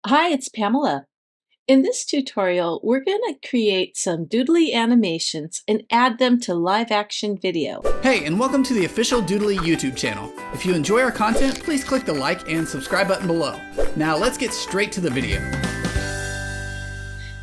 Hi, it's Pamela. In this tutorial, we're going to create some Doodly animations and add them to live action video. Hey, and welcome to the official Doodly YouTube channel. If you enjoy our content, please click the like and subscribe button below. Now let's get straight to the video.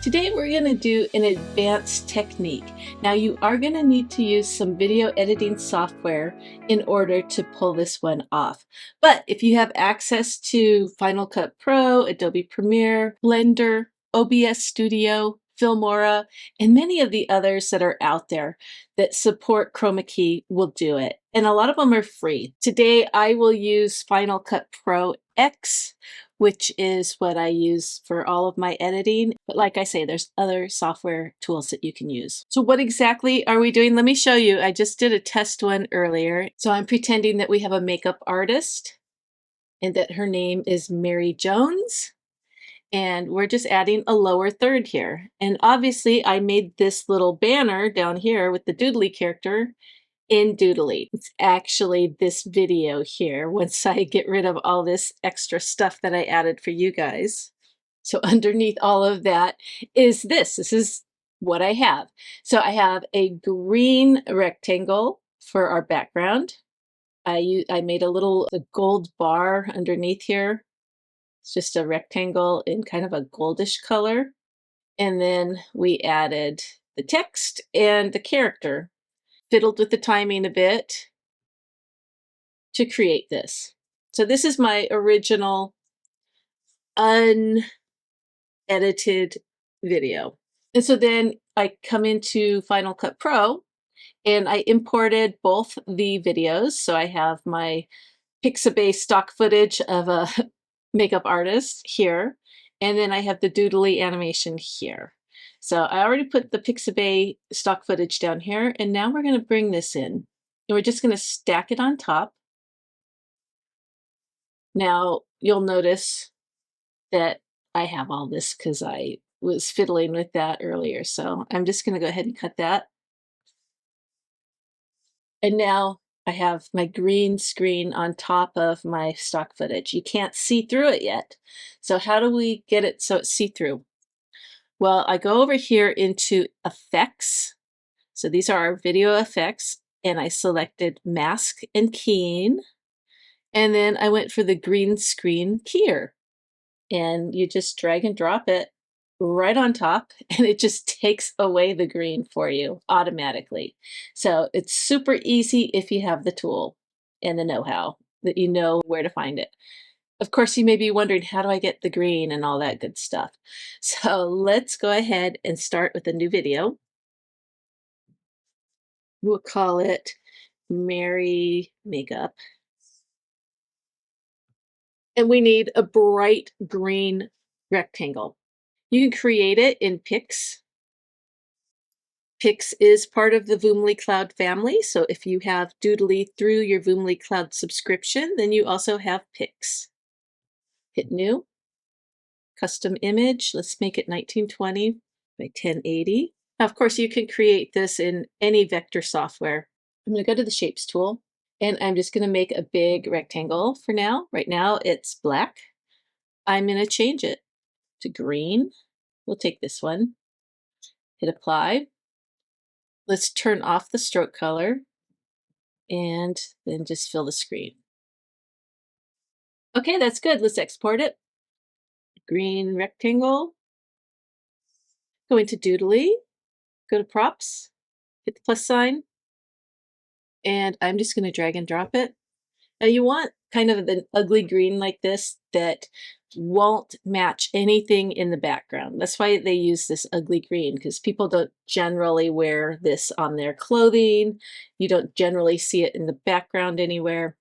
Today we're going to do an advanced technique. Now you are going to need to use some video editing software in order to pull this one off. But if you have access to Final Cut Pro, Adobe Premiere, Blender, OBS Studio, Filmora, and many of the others that are out there that support chroma key will do it. And a lot of them are free. Today I will use Final Cut Pro X, which is what I use for all of my editing. But like I say, there's other software tools that you can use. So what exactly are we doing? Let me show you. I just did a test one earlier. So I'm pretending that we have a makeup artist and that her name is Mary Jones. And we're just adding a lower third here. And obviously I made this little banner down here with the Doodly character in Doodly. It's actually this video here once I get rid of all this extra stuff that I added for you guys. So underneath all of that is this. This is what I have. So I have a green rectangle for our background. I made a gold bar underneath here. It's just a rectangle in kind of a goldish color. And then we added the text and the character. Fiddled with the timing a bit to create this. So this is my original unedited video. And so then I come into Final Cut Pro and I imported both the videos. So I have my Pixabay stock footage of a makeup artist here, and then I have the Doodly animation here. So I already put the Pixabay stock footage down here, and now we're going to bring this in. And we're just going to stack it on top. Now you'll notice that I have all this because I was fiddling with that earlier. So I'm just going to go ahead and cut that. And now I have my green screen on top of my stock footage. You can't see through it yet. So how do we get it so it's see-through? Well, I go over here into effects. So these are our video effects, and I selected mask and keying. And then I went for the green screen keyer. And you just drag and drop it right on top, and it just takes away the green for you automatically. So it's super easy if you have the tool and the know-how, that you know where to find it. Of course, you may be wondering, how do I get the green and all that good stuff? So let's go ahead and start with a new video. We'll call it Mary Makeup. And we need a bright green rectangle. You can create it in Pix. Pix is part of the Voomly Cloud family, so if you have Doodly through your Voomly Cloud subscription, then you also have Pix. Hit New. Custom image. Let's make it 1920 by 1080. Now, of course, you can create this in any vector software. I'm going to go to the Shapes tool, and I'm just going to make a big rectangle for now. Right now, it's black. I'm going to change it to green. We'll take this one. Hit Apply. Let's turn off the stroke color and then just fill the screen. Okay, that's good. Let's export it. Green rectangle. Go into Doodly, go to props, hit the plus sign, and I'm just going to drag and drop it. Now you want kind of an ugly green like this that won't match anything in the background. That's why they use this ugly green, because people don't generally wear this on their clothing. You don't generally see it in the background anywhere.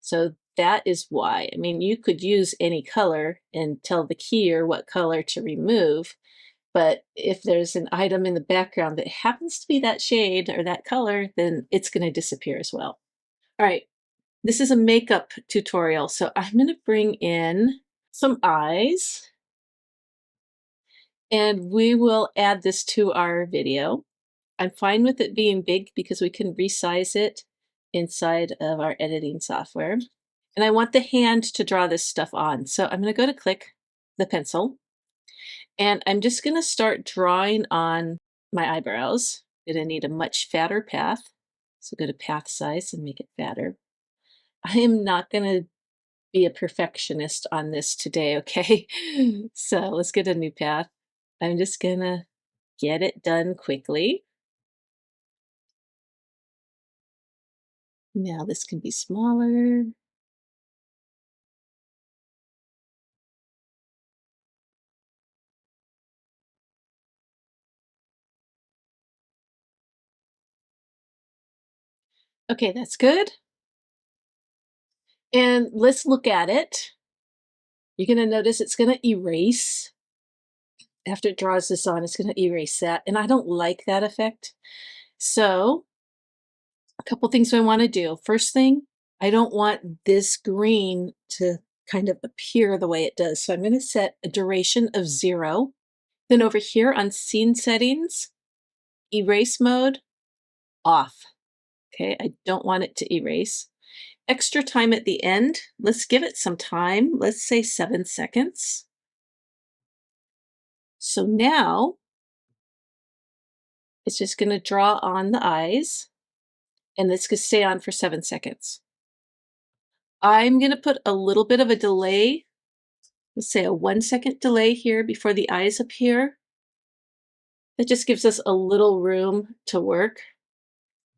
So that is why. I mean, you could use any color and tell the keyer what color to remove, but if there's an item in the background that happens to be that shade or that color, then it's going to disappear as well. All right. This is a makeup tutorial, so I'm going to bring in some eyes, and we will add this to our video. I'm fine with it being big because we can resize it inside of our editing software. And I want the hand to draw this stuff on, so I'm going to go to click, the pencil, and I'm just going to start drawing on my eyebrows. I'm going to need a much fatter path. So go to path size and make it fatter. I am not going to be a perfectionist on this today, okay? So let's get a new path. I'm just going to get it done quickly. Now this can be smaller. Okay, that's good. And let's look at it. You're going to notice it's going to erase. After it draws this on, it's going to erase that. And I don't like that effect. So a couple things I want to do. First thing, I don't want this green to kind of appear the way it does. So I'm going to set a duration of 0. Then over here on scene settings, erase mode, off. Okay, I don't want it to erase. Extra time at the end, let's give it some time. Let's say 7 seconds. So now it's just going to draw on the eyes, and it's going to stay on for 7 seconds. I'm going to put a little bit of a delay, let's say a 1 second delay here before the eyes appear. That just gives us a little room to work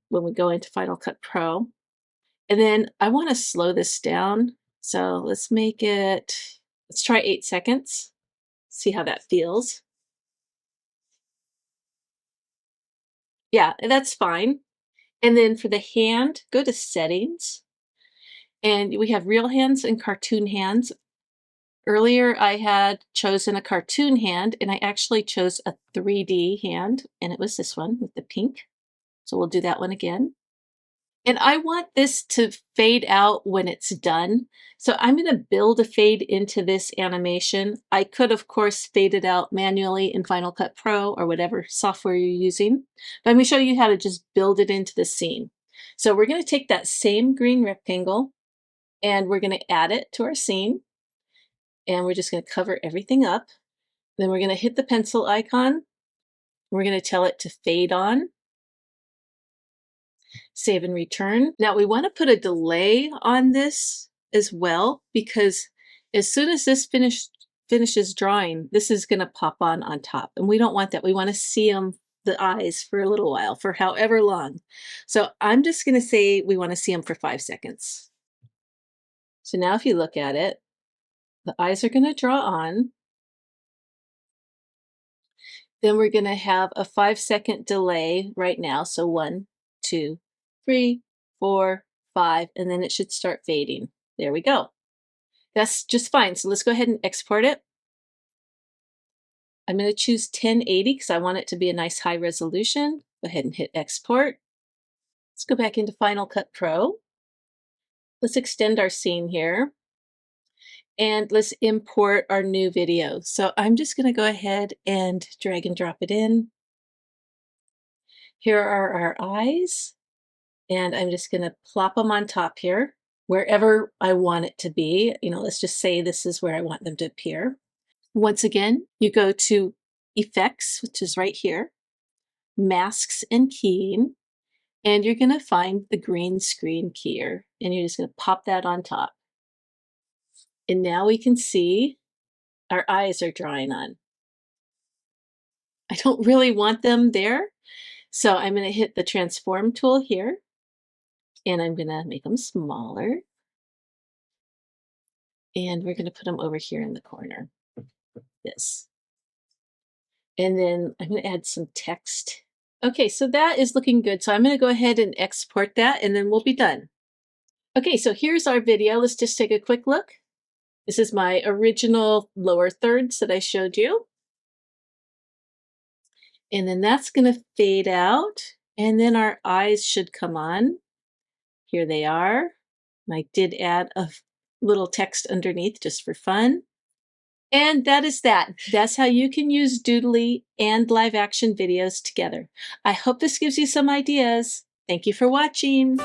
when we go into Final Cut Pro. And then I want to slow this down. So let's make it, let's try 8 seconds. See how that feels. Yeah, that's fine. And then for the hand, go to settings. And we have real hands and cartoon hands. Earlier I had chosen a cartoon hand, and I actually chose a 3D hand, and it was this one with the pink. So we'll do that one again. And I want this to fade out when it's done. So I'm going to build a fade into this animation. I could, of course, fade it out manually in Final Cut Pro or whatever software you're using. But I'm going to show you how to just build it into the scene. So we're going to take that same green rectangle and we're going to add it to our scene. And we're just going to cover everything up. Then we're going to hit the pencil icon. We're going to tell it to fade on. Save and return. Now we want to put a delay on this as well, because as soon as this finishes drawing, this is going to pop on top. And we don't want that. We want to see the eyes for a little while, for however long. So I'm just going to say we want to see them for 5 seconds. So now if you look at it, the eyes are going to draw on. Then we're going to have a 5-second delay right now. So 1, 2, 3, 4, 5, and then it should start fading. There we go. That's just fine. So let's go ahead and export it. I'm going to choose 1080 because I want it to be a nice high resolution. Go ahead and hit export. Let's go back into Final Cut Pro. Let's extend our scene here. And let's import our new video. So I'm just going to go ahead and drag and drop it in. Here are our eyes. And I'm just going to plop them on top here, wherever I want it to be. You know, let's just say this is where I want them to appear. Once again, you go to Effects, which is right here, Masks and Keying, and you're going to find the green screen keyer, and you're just going to pop that on top. And now we can see our eyes are drawing on. I don't really want them there, so I'm going to hit the Transform tool here. And I'm going to make them smaller. And we're going to put them over here in the corner. This. And then I'm going to add some text. Okay, so that is looking good. So I'm going to go ahead and export that, and then we'll be done. Okay, so here's our video. Let's just take a quick look. This is my original lower thirds that I showed you. And then that's going to fade out. And then our eyes should come on. Here they are. And I did add a little text underneath just for fun. And that is that. That's how you can use Doodly and live action videos together. I hope this gives you some ideas. Thank you for watching.